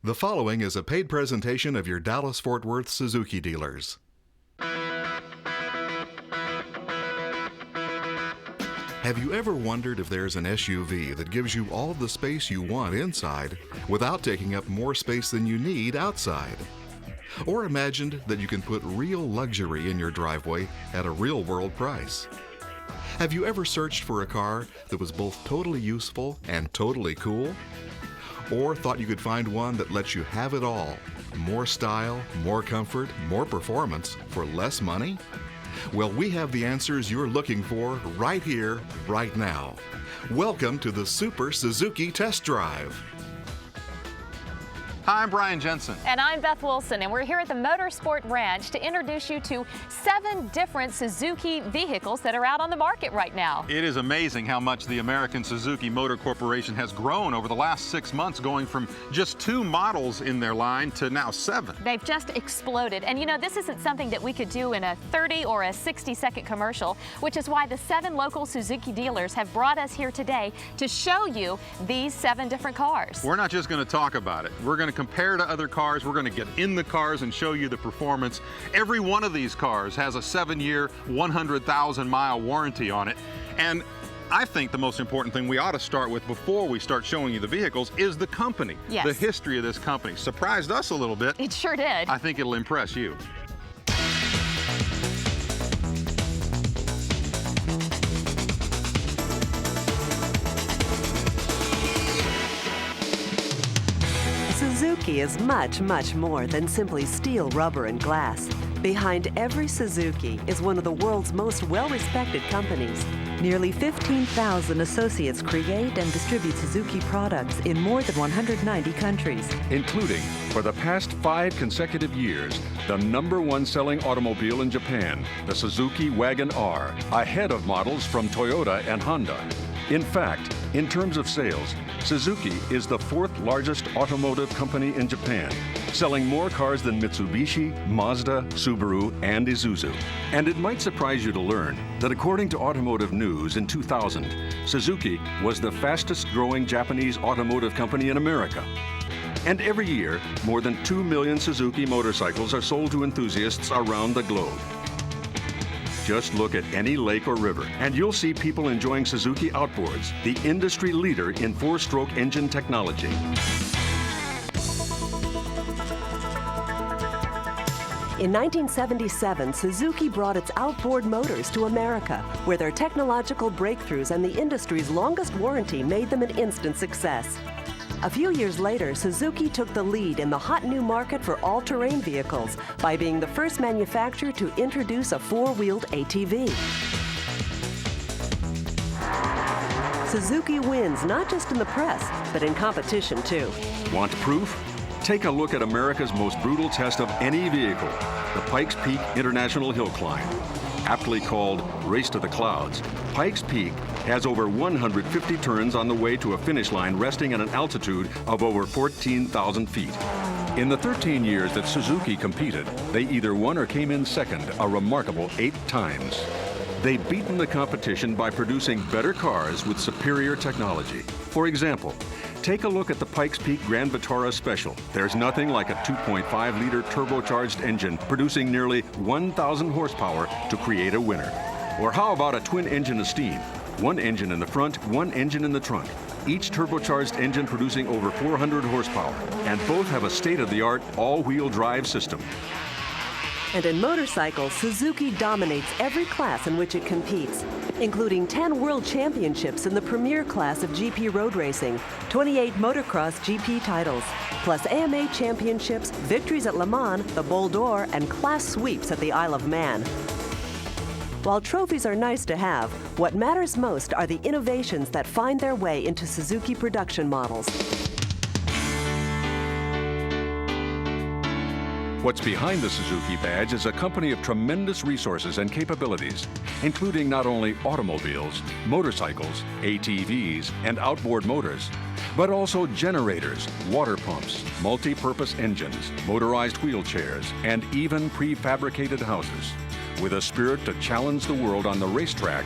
The following is a paid presentation of your Dallas-Fort Worth Suzuki dealers. Have you ever wondered if there's an SUV that gives you all the space you want inside without taking up more space than you need outside? Or imagined that you can put real luxury in your driveway at a real-world price? Have you ever searched for a car that was both totally useful and totally cool? Or thought you could find one that lets you have it all? More style, more comfort, more performance for less money? Well, we have the answers you're looking for right here, right now. Welcome to the Super Suzuki Test Drive. Hi, I'm Brian Jensen. And I'm Beth Wilson, and we're here at the Motorsport Ranch to introduce you to 7 different Suzuki vehicles that are out on the market right now. It is amazing how much the American Suzuki Motor Corporation has grown over the last 6 months, going from just 2 models in their line to now 7. They've just exploded. And you know, this isn't something that we could do in a 30 or a 60-second commercial, which is why the 7 local Suzuki dealers have brought us here today to show you these 7 different cars. We're not just going to talk about it. We're going to compare to other cars. We're going to get in the cars and show you the performance. Every one of these cars has a 7-year, 100,000-mile warranty on it. And I think the most important thing we ought to start with before we start showing you the vehicles is the company. Yes. The history of this company. Surprised us a little bit. It sure did. I think it'll impress you. Suzuki is much, much more than simply steel, rubber, and glass. Behind every Suzuki is one of the world's most well-respected companies. Nearly 15,000 associates create and distribute Suzuki products in more than 190 countries. Including, for the past 5 consecutive years, the #1 selling automobile in Japan, the Suzuki Wagon R, ahead of models from Toyota and Honda. In fact, in terms of sales, Suzuki is the 4th largest automotive company in Japan, selling more cars than Mitsubishi, Mazda, Subaru, and Isuzu. And it might surprise you to learn that according to Automotive News in 2000, Suzuki was the fastest growing Japanese automotive company in America. And every year, more than 2 million Suzuki motorcycles are sold to enthusiasts around the globe. Just look at any lake or river, and you'll see people enjoying Suzuki outboards, the industry leader in 4-stroke engine technology. In 1977, Suzuki brought its outboard motors to America, where their technological breakthroughs and the industry's longest warranty made them an instant success. A few years later, Suzuki took the lead in the hot new market for all-terrain vehicles by being the first manufacturer to introduce a 4-wheeled ATV. Suzuki wins not just in the press, but in competition too. Want proof? Take a look at America's most brutal test of any vehicle, the Pikes Peak International Hill Climb. Aptly called Race to the Clouds, Pikes Peak has over 150 turns on the way to a finish line resting at an altitude of over 14,000 feet. In the 13 years that Suzuki competed, they either won or came in second a remarkable 8 times. They've beaten the competition by producing better cars with superior technology. For example, take a look at the Pikes Peak Grand Vitara Special. There's nothing like a 2.5-liter turbocharged engine producing nearly 1,000 horsepower to create a winner. Or how about a twin engine of steam? 1 engine in the front, 1 engine in the trunk. Each turbocharged engine producing over 400 horsepower. And both have a state-of-the-art all-wheel drive system. And in motorcycles, Suzuki dominates every class in which it competes, including 10 world championships in the premier class of GP road racing, 28 motocross GP titles, plus AMA championships, victories at Le Mans, the Bol d'Or, and class sweeps at the Isle of Man. While trophies are nice to have, what matters most are the innovations that find their way into Suzuki production models. What's behind the Suzuki badge is a company of tremendous resources and capabilities, including not only automobiles, motorcycles, ATVs, and outboard motors, but also generators, water pumps, multi-purpose engines, motorized wheelchairs, and even prefabricated houses, with a spirit to challenge the world on the racetrack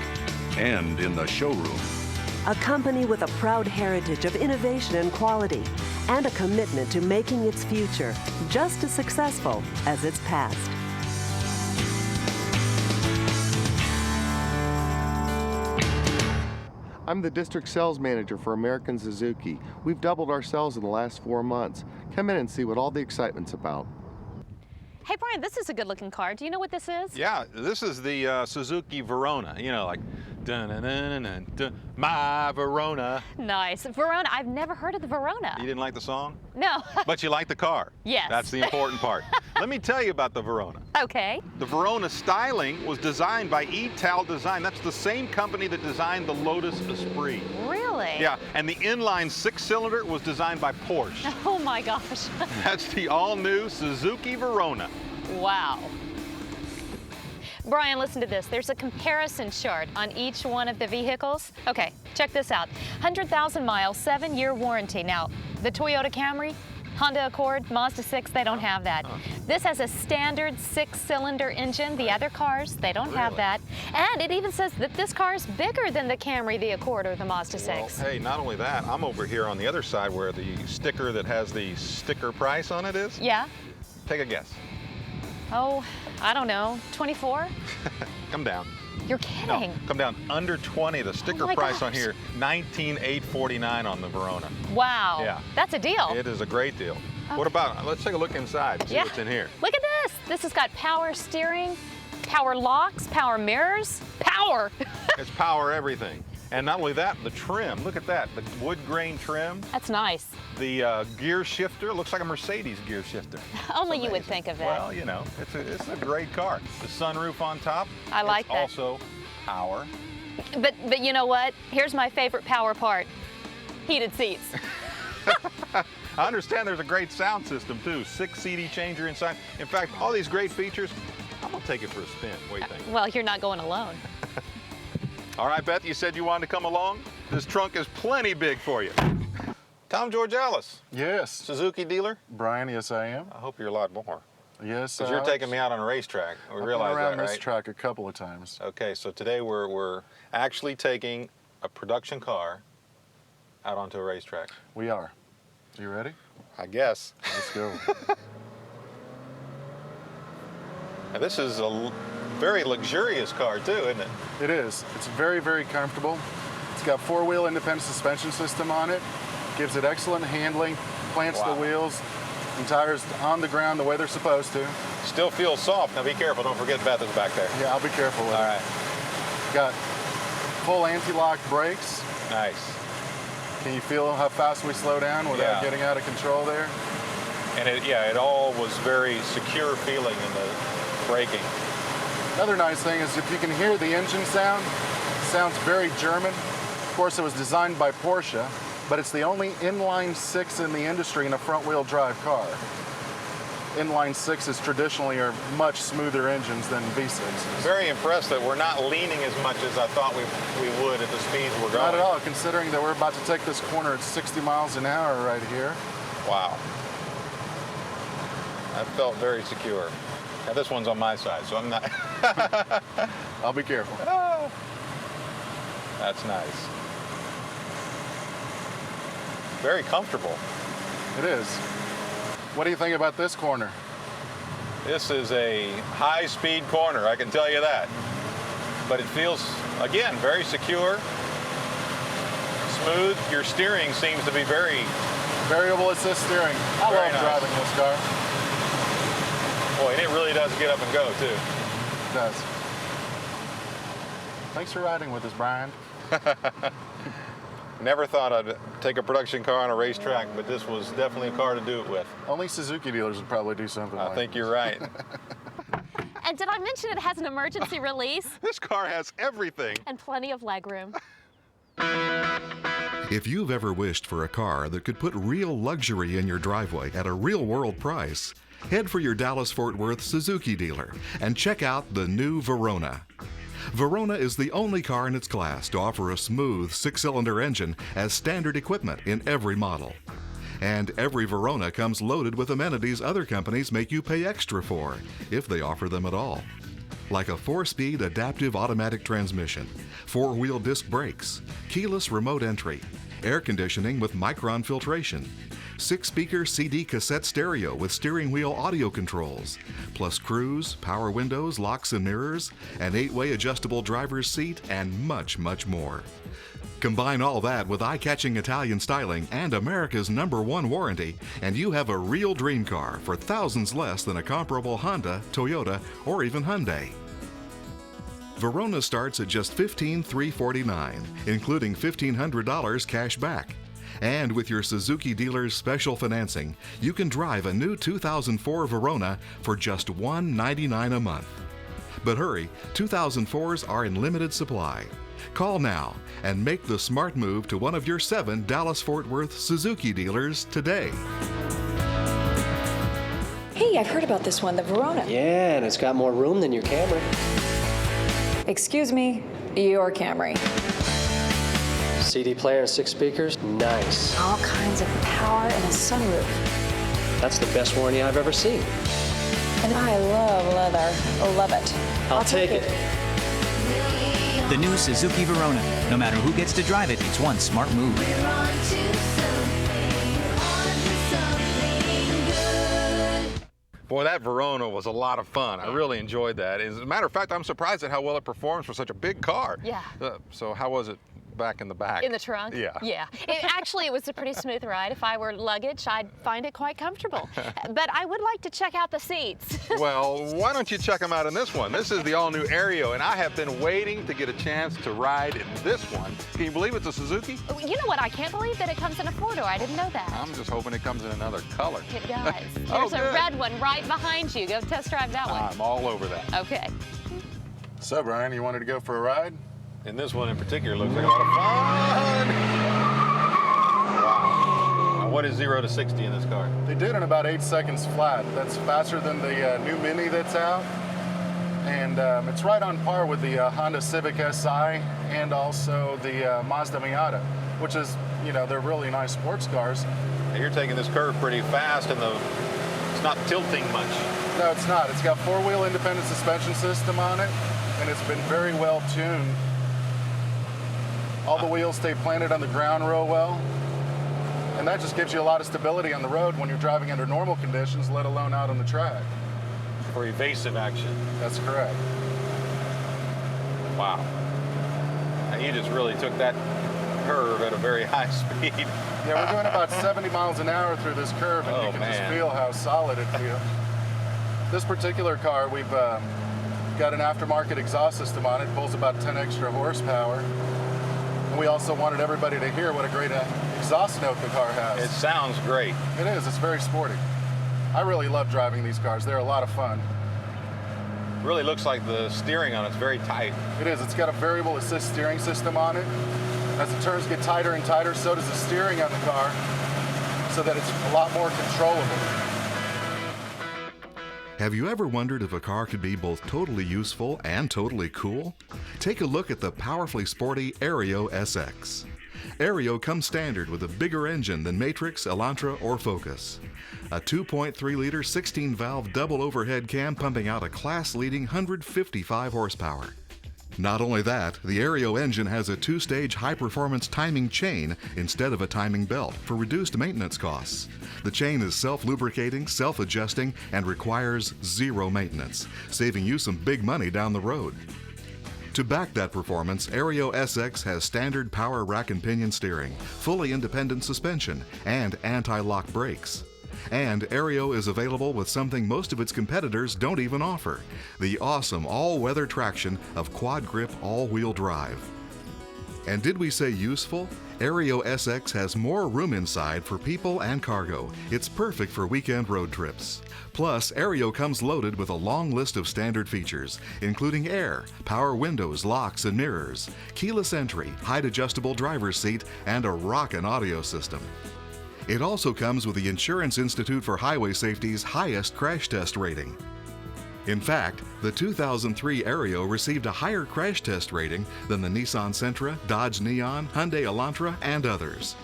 and in the showroom. A company with a proud heritage of innovation and quality, and a commitment to making its future just as successful as its past. I'm the district sales manager for American Suzuki. We've doubled our sales in the last 4 months. Come in and see what all the excitement's about. Hey, Brian, this is a good-looking car. Do you know what this is? Yeah, this is the Suzuki Verona. You know, like, dun dun dun dun dun, my Verona. Nice. Verona, I've never heard of the Verona. You didn't like the song? No. But you like the car. Yes. That's the important part. Let me tell you about the Verona. Okay. The Verona styling was designed by Ital Design. That's the same company that designed the Lotus Esprit. Really? Yeah, and the inline 6-cylinder was designed by Porsche. Oh my gosh. That's the all-new Suzuki Verona. Wow. Brian, listen to this. There's a comparison chart on each one of the vehicles. Okay, check this out. 100,000 miles, 7-year warranty. Now, the Toyota Camry, Honda Accord, Mazda 6, they don't have that. This has a standard 6-cylinder engine. The other cars, they don't have that. And it even says that this car is bigger than the Camry, the Accord, or the Mazda 6. Well, hey, not only that, I'm over here on the other side where the sticker that has the sticker price on it is. Yeah? Take a guess. Oh, I don't know, 24? Come down. You're kidding. No, come down under 20. The sticker my price on gosh. here, $19,849 on the Verona. Wow. Yeah. That's a deal. It is a great deal. What about, let's take a look inside and see Yeah. what's in here. Look at this. This has got power steering, power locks, power mirrors, power. It's power everything. And not only that, the trim, look at that, the wood grain trim, That's nice. the gear shifter, looks like a Mercedes gear shifter. Only It's you would amazing. think of that. Well, you know, it's a great car. The sunroof on top. I like it's that. Also power. But you know what? Here's my favorite power part. Heated seats. I understand there's a great sound system too. 6 CD changer inside. In fact, all these great features, I'm gonna take it for a spin. What do you think? Well, you're not going alone. All right, Beth, you said you wanted to come along? This trunk is plenty big for you. Tom George Alice, Yes, Suzuki dealer. Brian, yes I am. I hope you're a lot more. Yes, Because you're taking me out on a racetrack. We I've been realize around that, this right? track a couple of times. Okay, so today we're actually taking a production car out onto a racetrack. We are. You ready? I guess. Let's go. Now, this is a very luxurious car too, isn't it? It is. It's very, very comfortable. It's got 4-wheel independent suspension system on it. Gives it excellent handling. Plants Wow. the wheels and tires on the ground the way they're supposed to. Still feels soft. Now be careful, don't forget Beth is back there. Yeah, I'll be careful with All it. right, Got full anti-lock brakes. nice. Can you feel how fast we slow down without Yeah. getting out of control there? And it all was very secure feeling in the braking. Another nice thing is if you can hear the engine sound, it sounds very German. Of course, it was designed by Porsche, but it's the only inline 6 in the industry in a front-wheel drive car. Inline 6s traditionally are much smoother engines than V6s. Very impressed that we're not leaning as much as I thought we would at the speeds we're going. Not at all, considering that we're about to take this corner at 60 miles an hour right here. Wow. That felt very secure. Now this one's on my side, so I'm not. I'll be careful. That's nice. Very comfortable. It is. What do you think about this corner? This is a high-speed corner, I can tell you that. But it feels, again, very secure, smooth. Your steering seems to be very, Variable assist steering. I Very love nice. driving this car. boy, and it really does get up and go, too. It does. Thanks for riding with us, Brian. Never thought I'd take a production car on a racetrack, but this was definitely a car to do it with. Only Suzuki dealers would probably do something like I think you're right. And did I mention it has an emergency release This car has everything. and plenty of legroom? If you've ever wished for a car that could put real luxury in your driveway at a real-world price, head for your Dallas-Fort Worth Suzuki dealer and check out the new Verona. Verona is the only car in its class to offer a smooth 6-cylinder engine as standard equipment in every model. And every Verona comes loaded with amenities other companies make you pay extra for, if they offer them at all. Like a 4-speed adaptive automatic transmission, 4-wheel disc brakes, keyless remote entry, air conditioning with micron filtration, 6-speaker CD cassette stereo with steering wheel audio controls, plus cruise, power windows, locks and mirrors, an 8-way adjustable driver's seat, and much, much more. Combine all that with eye-catching Italian styling and America's #1 warranty, and you have a real dream car for thousands less than a comparable Honda, Toyota, or even Hyundai. Verona starts at just $15,349, including $1,500 cash back. And with your Suzuki dealer's special financing, you can drive a new 2004 Verona for just $199 a month. But hurry, 2004s are in limited supply. Call now and make the smart move to one of your 7 Dallas-Fort Worth Suzuki dealers today. Hey, I've heard about this one, the Verona. Yeah, and it's got more room than your Camry. Excuse me, your Camry. CD player and 6 speakers, nice. All kinds of power and a sunroof. That's the best warranty I've ever seen. And I love leather. Love it. I'll take it. The new Suzuki Verona. No matter who gets to drive it, it's one smart move. Boy, that Verona was a lot of fun. I really enjoyed that. As a matter of fact, I'm surprised at how well it performs for such a big car. Yeah. So how was it back in the back? In the trunk? Yeah. Yeah. Actually, it was a pretty smooth ride. If I were luggage, I'd find it quite comfortable. But I would like to check out the seats. Well, why don't you check them out in this one? This is the all-new Aereo, and I have been waiting to get a chance to ride in this one. Can you believe it's a Suzuki? You know what? I can't believe that it comes in a 4-door. I didn't know that. I'm just hoping it comes in another color. It does. Oh, There's a red one right behind you. Go test drive that one. I'm all over that. Okay. So, Brian, you wanted to go for a ride? And this one in particular looks like a lot of fun. Wow. Now, what is 0 to 60 in this car? They did in about 8 seconds flat. That's faster than the new Mini that's out. And it's right on par with the Honda Civic Si and also the Mazda Miata, which is, you know, they're really nice sports cars. Now, you're taking this curve pretty fast, and it's not tilting much. No, it's not. It's got 4-wheel independent suspension system on it, and it's been very well tuned. All the wheels stay planted on the ground real well, and that just gives you a lot of stability on the road when you're driving under normal conditions, let alone out on the track. For evasive action. That's correct. Wow. Now, you just really took that curve at a very high speed. Yeah, we're doing about 70 miles an hour through this curve, and you can just feel how solid it feels. This particular car, we've got an aftermarket exhaust system on it, pulls about 10 extra horsepower. And we also wanted everybody to hear what a great exhaust note the car has. It sounds great. It is. It's very sporty. I really love driving these cars. They're a lot of fun. Really looks like the steering on it's very tight. It is. It's got a variable assist steering system on it. As the turns get tighter and tighter, so does the steering on the car, so that it's a lot more controllable. Have you ever wondered if a car could be both totally useful and totally cool? Take a look at the powerfully sporty Aereo SX. Aereo comes standard with a bigger engine than Matrix, Elantra, or Focus. A 2.3-liter 16-valve double overhead cam pumping out a class-leading 155 horsepower. Not only that, the Aereo engine has a 2-stage high-performance timing chain instead of a timing belt for reduced maintenance costs. The chain is self-lubricating, self-adjusting, and requires 0 maintenance, saving you some big money down the road. To back that performance, Aereo SX has standard power rack and pinion steering, fully independent suspension, and anti-lock brakes. And Aereo is available with something most of its competitors don't even offer, the awesome all-weather traction of quad grip all-wheel drive. And did we say useful? Aereo SX has more room inside for people and cargo. It's perfect for weekend road trips. Plus, Aereo comes loaded with a long list of standard features, including air, power windows, locks and mirrors, keyless entry, height-adjustable driver's seat, and a rockin' audio system. It also comes with the Insurance Institute for Highway Safety's highest crash test rating. In fact, the 2003 Aereo received a higher crash test rating than the Nissan Sentra, Dodge Neon, Hyundai Elantra, and others.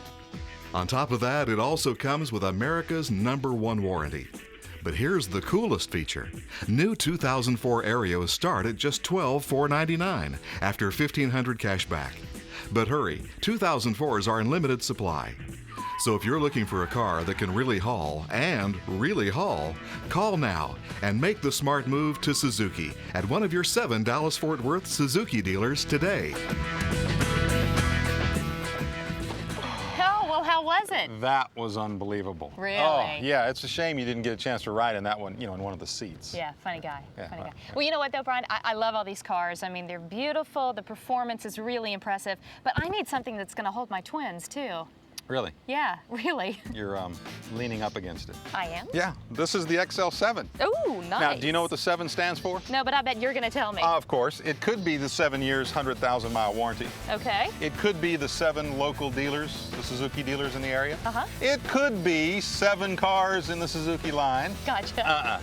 On top of that, it also comes with America's #1 warranty. But here's the coolest feature. New 2004 Aereos start at just $12,499 after $1,500 cash back. But hurry, 2004s are in limited supply. So if you're looking for a car that can really haul and really haul, call now and make the smart move to Suzuki at one of your 7 Dallas-Fort Worth Suzuki dealers today. Oh, well, how was it? That was unbelievable. Really? Oh, yeah, it's a shame you didn't get a chance to ride in that one, in one of the seats. Yeah, funny guy. Yeah, funny guy. yeah. Well, you know what though, Brian? I love all these cars. I mean, they're beautiful. The performance is really impressive. But I need something that's going to hold my twins too. Really? Yeah, really. You're leaning up against it. I am? Yeah, this is the XL7. Ooh, nice. Now, do you know what the 7 stands for? No, but I bet you're going to tell me. Of course. It could be the 7 years, 100,000-mile warranty. Okay. It could be the 7 local dealers, the Suzuki dealers in the area. Uh-huh. It could be 7 cars in the Suzuki line. Gotcha.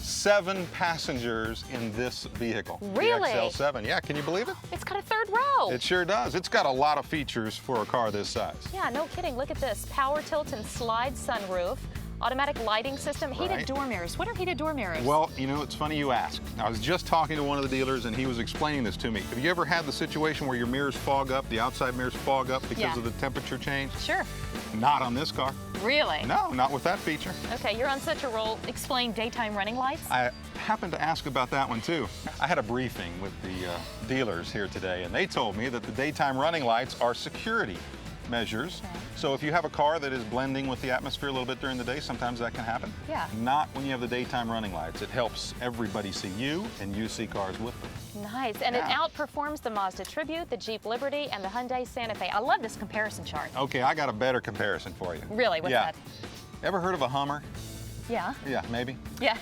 7 passengers in this vehicle. Really? The XL7. Yeah, can you believe it? It's got a 3rd row. It sure does. It's got a lot of features for a car this size. Yeah, no kidding. Look at this. Power tilt and slide sunroof. Automatic lighting system, heated Right. door mirrors. What are heated door mirrors? Well, it's funny you ask. I was just talking to one of the dealers and he was explaining this to me. Have you ever had the situation where your mirrors fog up, the outside mirrors fog up because Yeah. of the temperature change? Sure. Not on this car. Really? No, not with that feature. Okay, you're on such a roll. Explain daytime running lights. I happened to ask about that one too. I had a briefing with the dealers here today and they told me that the daytime running lights are security measures. Okay. So if you have a car that is blending with the atmosphere a little bit during the day, sometimes that can happen. Yeah. Not when you have the daytime running lights. It helps everybody see you and you see cars with them. Nice, and Yeah. it outperforms the Mazda Tribute, the Jeep Liberty, and the Hyundai Santa Fe. I love this comparison chart. Okay, I got a better comparison for you. Really, what's yeah. that? Ever heard of a Hummer? Yeah. Yeah, maybe. Yeah.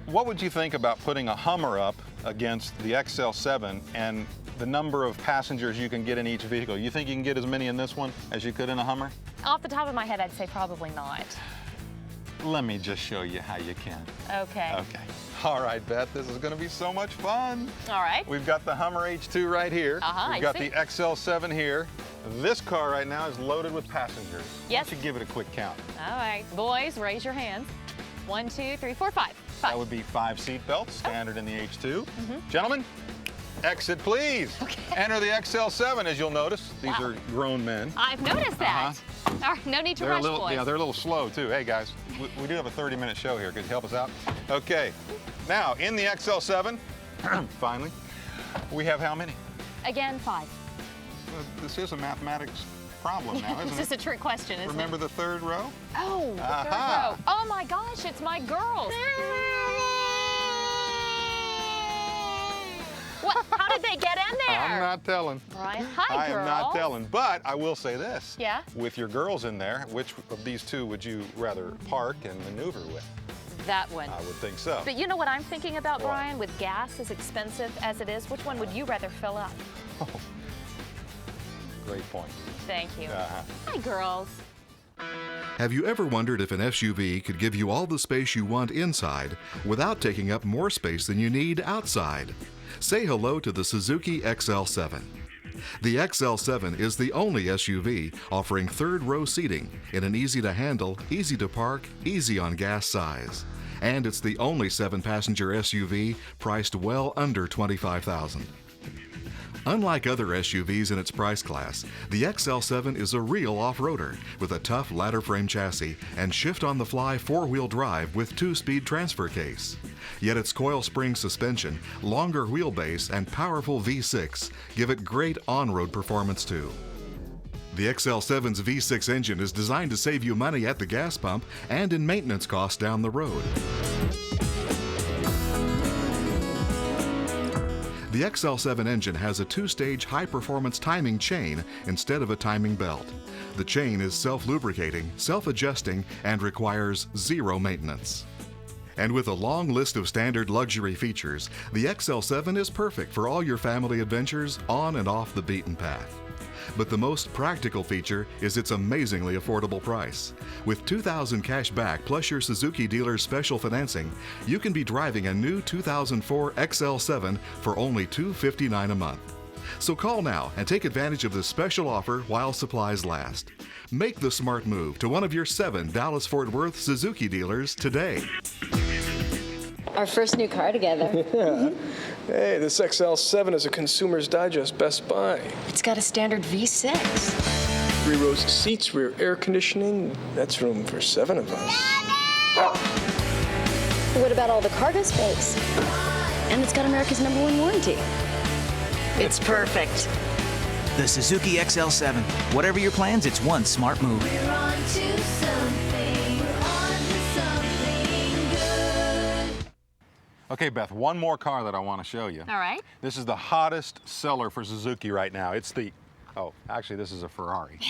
What would you think about putting a Hummer up against the XL7 and the number of passengers you can get in each vehicle? You think you can get as many in this one as you could in a Hummer? Off the top of my head, I'd say probably not. Let me just show you how you can. Okay. Okay. All right, Beth, this is going to be so much fun. All right. We've got the Hummer H2 right here. Uh-huh, We've I got see. the XL7 here. This car right now is loaded with passengers. Yes. Why don't you give it a quick count? All right. Boys, raise your hands. 1, 2, 3, 4, 5. That would be 5 seat belts, standard in the H2. Mm-hmm. Gentlemen, exit please. Okay. Enter the XL7, as you'll notice. These Wow. are grown men. I've noticed that. All right, no need to rush, boys. Yeah, they're a little slow too. Hey guys, we do have a 30-minute show here. Could you help us out? Okay. Now, in the XL7, finally, we have how many? Again, 5. This is a mathematics problem now, It's isn't just it? a trick question, isn't Remember it? the 3rd row? Oh, the 3rd Aha. row. Oh my gosh, it's my girls. What? How did they get in there? I'm not telling. Brian, hi, I girls. am not telling, but I will say this. Yeah? With your girls in there, which of these 2 would you rather park and maneuver with? That one. I would think so. But you know what I'm thinking about, What? Brian? With gas as expensive as it is, which one would you rather fill up? Oh, great point. Thank you. Uh-huh. Hi, girls. Have you ever wondered if an SUV could give you all the space you want inside without taking up more space than you need outside? Say hello to the Suzuki XL7. The XL7 is the only SUV offering 3rd row seating in an easy-to-handle, easy-to-park, easy-on-gas size. And it's the only 7-passenger SUV priced well under $25,000. Unlike other SUVs in its price class, the XL7 is a real off-roader with a tough ladder frame chassis and shift-on-the-fly 4-wheel drive with 2-speed transfer case. Yet its coil spring suspension, longer wheelbase, and powerful V6 give it great on-road performance too. The XL7's V6 engine is designed to save you money at the gas pump and in maintenance costs down the road. The XL7 engine has a 2-stage high-performance timing chain instead of a timing belt. The chain is self-lubricating, self-adjusting, and requires 0 maintenance. And with a long list of standard luxury features, the XL7 is perfect for all your family adventures on and off the beaten path. But the most practical feature is its amazingly affordable price. With $2,000 cash back plus your Suzuki dealer's special financing, you can be driving a new 2004 XL7 for only $259 a month. So call now and take advantage of this special offer while supplies last. Make the smart move to one of your 7 Dallas-Fort Worth Suzuki dealers today. Our first new car together. Yeah. Hey, this XL7 is a Consumer's Digest Best Buy. It's got a standard V6. 3 rows of seats, rear air conditioning. That's room for 7 of us. What about all the cargo space? And it's got America's #1 warranty. It's perfect. The Suzuki XL7. Whatever your plans, it's one smart move. We're on to something. We're on to something good. Okay, Beth, one more car that I want to show you. All right. This is the hottest seller for Suzuki right now. It's the, oh, actually this is a Ferrari.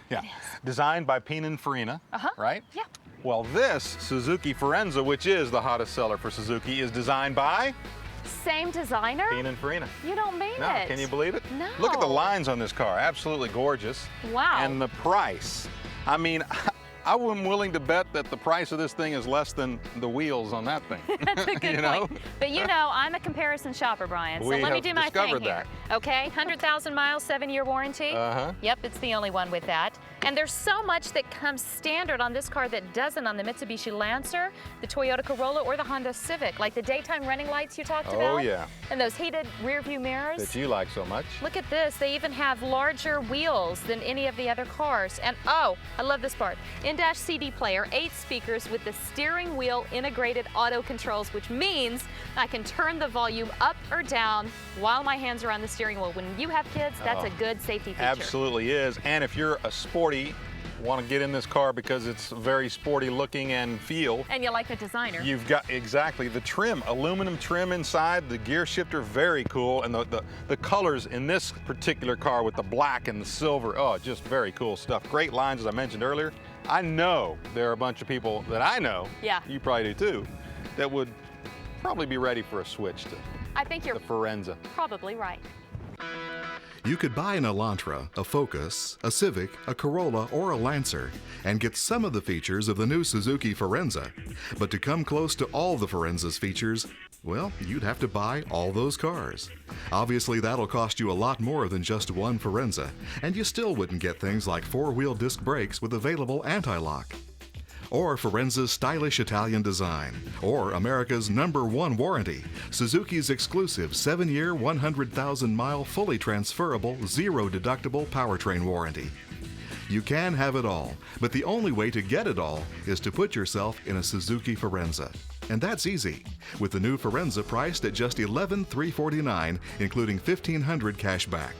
Yeah. It is. Designed by Pininfarina, right? Yeah. Well, this Suzuki Forenza, which is the hottest seller for Suzuki, is designed by Same designer? Pininfarina. You don't mean No, it. can you believe it? No. Look at the lines on this car, absolutely gorgeous. Wow. And the price. I mean, I'm willing to bet that the price of this thing is less than the wheels on that thing. That's a good point. But you know, I'm a comparison shopper, Brian. So let me do my thing here. Okay, 100,000 miles, 7-year warranty. Yep, it's the only one with that. And there's so much that comes standard on this car that doesn't on the Mitsubishi Lancer, the Toyota Corolla, or the Honda Civic, like the daytime running lights you talked about. Oh yeah. And those heated rear view mirrors. That you like so much. Look at this, they even have larger wheels than any of the other cars. And oh, I love this part. In-dash CD player, 8 speakers with the steering wheel integrated auto controls, which means I can turn the volume up or down while my hands are on the steering wheel. When you have kids, that's a good safety feature. Absolutely is. And if you're a sporty, want to get in this car because it's very sporty looking and feel. And you like the designer. You've got, exactly, the trim, aluminum trim inside, the gear shifter, very cool. And the colors in this particular car with the black and the silver, oh, just very cool stuff. Great lines, as I mentioned earlier. I know there are a bunch of people that I know, you probably do too, that would probably be ready for a switch to I think you're the Forenza. Probably right. You could buy an Elantra, a Focus, a Civic, a Corolla, or a Lancer and get some of the features of the new Suzuki Forenza. But to come close to all the Forenza's features, well, you'd have to buy all those cars. Obviously, that'll cost you a lot more than just one Forenza, and you still wouldn't get things like 4-wheel disc brakes with available anti-lock, or Forenza's stylish Italian design, or America's #1 warranty, Suzuki's exclusive 7-year, 100,000-mile fully transferable, zero-deductible powertrain warranty. You can have it all, but the only way to get it all is to put yourself in a Suzuki Forenza. And that's easy, with the new Forenza priced at just $11,349, including $1,500 cash back.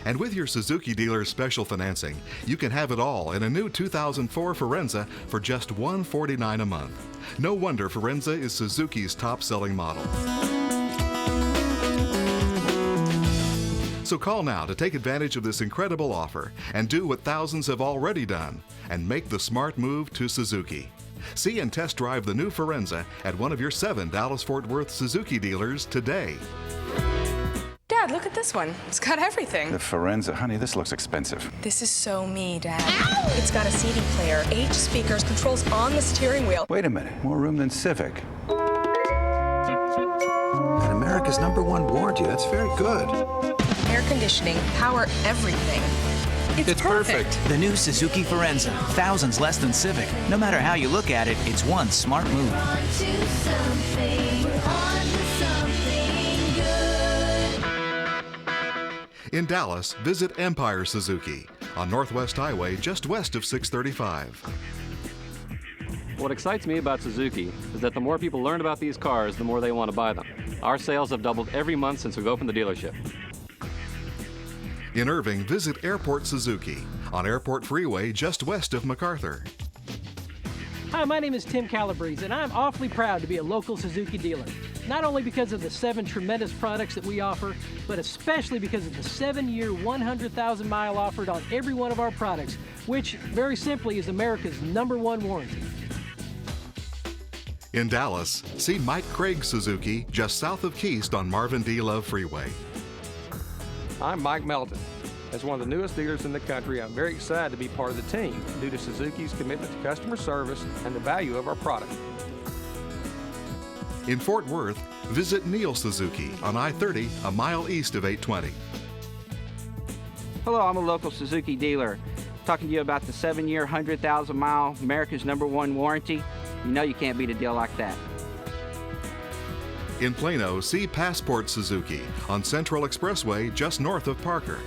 And with your Suzuki dealer's special financing, you can have it all in a new 2004 Forenza for just $149 a month. No wonder Forenza is Suzuki's top-selling model. So call now to take advantage of this incredible offer and do what thousands have already done and make the smart move to Suzuki. See and test drive the new Forenza at one of your 7 Dallas-Fort Worth Suzuki dealers today. Dad, look at this one. It's got everything. The Forenza, honey, this looks expensive. This is so me, Dad. Ow! It's got a CD player, 8 speakers, controls on the steering wheel. Wait a minute, more room than Civic. And America's #1 warranty, that's very good. Air conditioning, power, everything. It's perfect. The new Suzuki Forenza, thousands less than Civic. No matter how you look at it, it's one smart move. We're on to something. We're on to something good. In Dallas, visit Empire Suzuki on Northwest Highway just west of 635. What excites me about Suzuki is that the more people learn about these cars, the more they want to buy them. Our sales have doubled every month since we've opened the dealership. In Irving, visit Airport Suzuki on Airport Freeway just west of MacArthur. Hi, my name is Tim Calabrese, and I'm awfully proud to be a local Suzuki dealer. Not only because of the 7 tremendous products that we offer, but especially because of the 7-year, 100,000-mile offered on every one of our products, which, very simply, is America's #1 warranty. In Dallas, see Mike Craig Suzuki just south of Keast on Marvin D. Love Freeway. I'm Mike Melton. As one of the newest dealers in the country, I'm very excited to be part of the team due to Suzuki's commitment to customer service and the value of our product. In Fort Worth, visit Neil Suzuki on I-30, a mile east of 820. Hello, I'm a local Suzuki dealer. Talking to you about the 7-year, 100,000-mile America's #1 warranty. You know you can't beat a deal like that. In Plano, see Passport Suzuki on Central Expressway just north of Parker.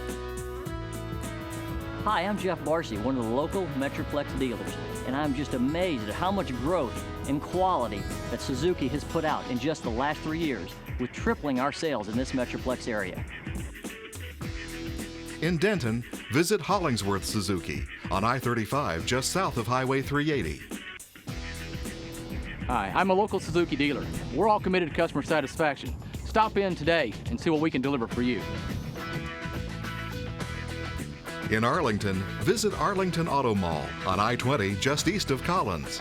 Hi, I'm Jeff Barcy, one of the local Metroplex dealers, and I'm just amazed at how much growth and quality that Suzuki has put out in just the last 3 years, with tripling our sales in this Metroplex area. In Denton, visit Hollingsworth Suzuki on I-35 just south of Highway 380. Hi, I'm a local Suzuki dealer. We're all committed to customer satisfaction. Stop in today and see what we can deliver for you. In Arlington, visit Arlington Auto Mall on I-20 just east of Collins.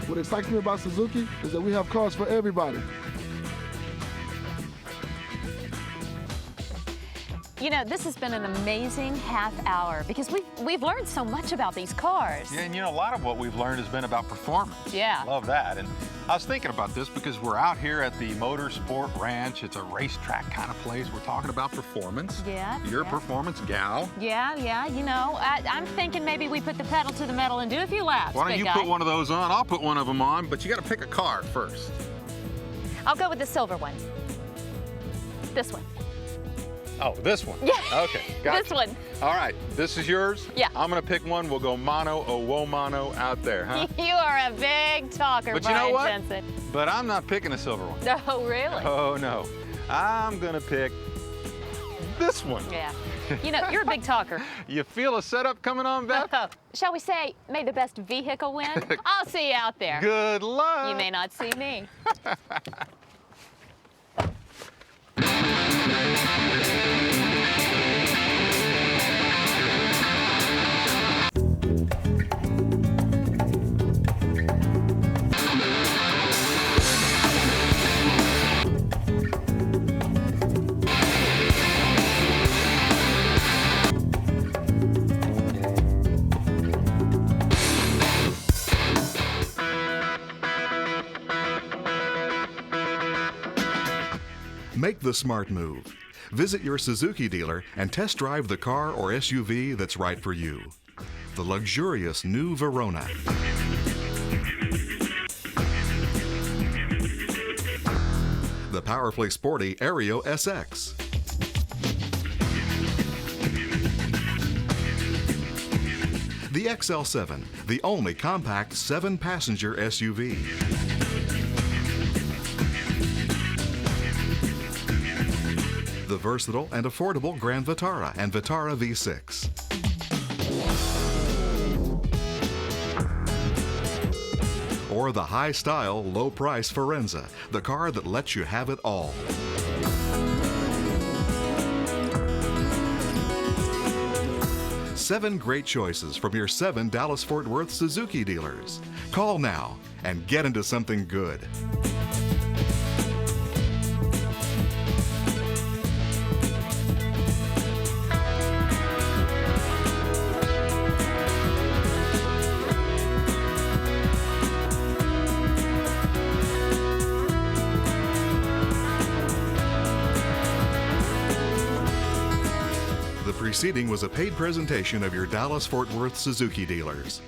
What excites me about Suzuki is that we have cars for everybody. You know, this has been an amazing half hour because we've learned so much about these cars. Yeah, and you know, a lot of what we've learned has been about performance. Yeah. Love that. And I was thinking about this because we're out here at the Motorsport Ranch. It's a racetrack kind of place. We're talking about performance. Yeah. You're a performance gal. Yeah, you know, I'm thinking maybe we put the pedal to the metal and do a few laps. Why don't big you guy. put one of those on? I'll put one of them on, but you got to pick a car first. I'll go with the silver one. This one. Oh, this one? Yeah. Okay, gotcha. This one. All right, this is yours? Yeah. I'm going to pick one. We'll go mono o wo mono out there, huh? You are a big talker, But you know Brian what? Jensen. But I'm not picking a silver one. Oh, really? Oh, no. I'm going to pick this one. Yeah. You know, you're a big talker. You feel a setup coming on, Beth? Shall we say, may the best vehicle win? I'll see you out there. Good luck. You may not see me. Make the smart move. Visit your Suzuki dealer and test drive the car or SUV that's right for you. The luxurious new Verona. The powerfully sporty Aereo SX. The XL7, the only compact 7-passenger SUV. The versatile and affordable Grand Vitara and Vitara V6. Or the high-style, low-price Forenza, the car that lets you have it all. Seven great choices from your 7 Dallas-Fort Worth Suzuki dealers. Call now and get into something good. The preceding was a paid presentation of your Dallas-Fort Worth Suzuki dealers.